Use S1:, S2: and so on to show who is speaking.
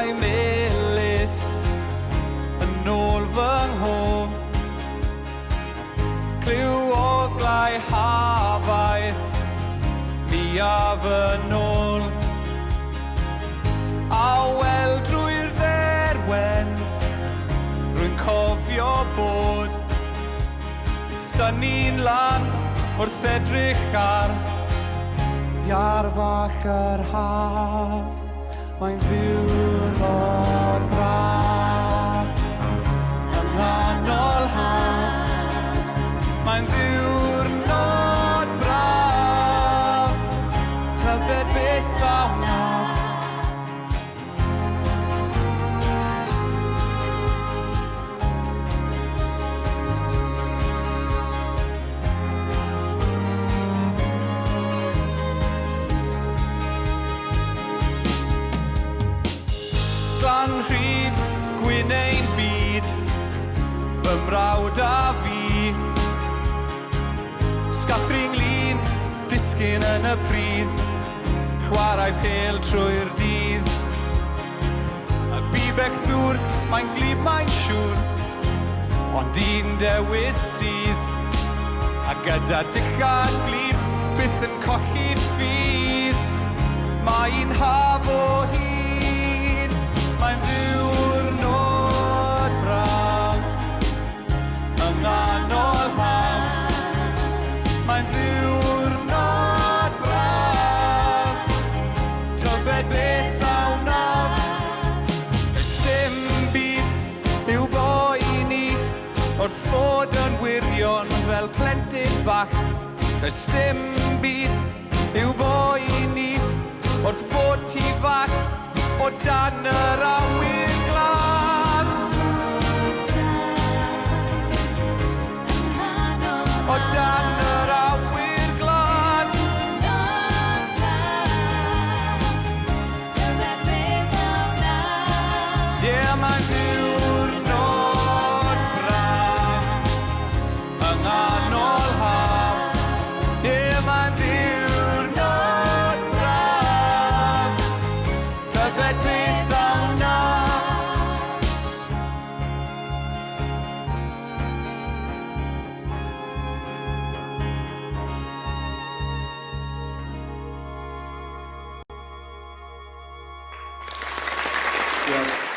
S1: Cynllundain melys yn ôl fy nghof, cliw o glai hafaeth mi a fy nôl, a wel drwy'r dderwen rwy'n cofio bod synnu'n lan wrth edrych ar iar fach yr haf. Mae'n ddiwrnod braf yng nghanol haf. Mae'n ddiwrnod braf, tybed beth a wnaf. Glan rhyd gwyn ein byd, fy mrawd a fi, sgathring lun disgyn yn y pridd, chwarae pêl trwy'r dydd. Y bibec ddŵr, mae'n glib, mae'n siŵr, ond un dewis sydd, a gyda dillad glib byth yn colli ffydd. Mae'n haf o hyd, mae'n ddiwrnod braf yng nghanol haf. Mae'n ddiwrnod braf, tybed beth a wnaf. Does dim byd i'w boeni wrth fod yn wirion fel plentyn bach. Does dim byd i'w boeni wrth fod ti fas o dan yr awyr glas. O dan yr awyr glas. Yeah, mae'n ddiwrnod braf yng nghanol haf. Yeah, mae'n ddiwrnod braf, tybed beth a wnaf.
S2: Diolch.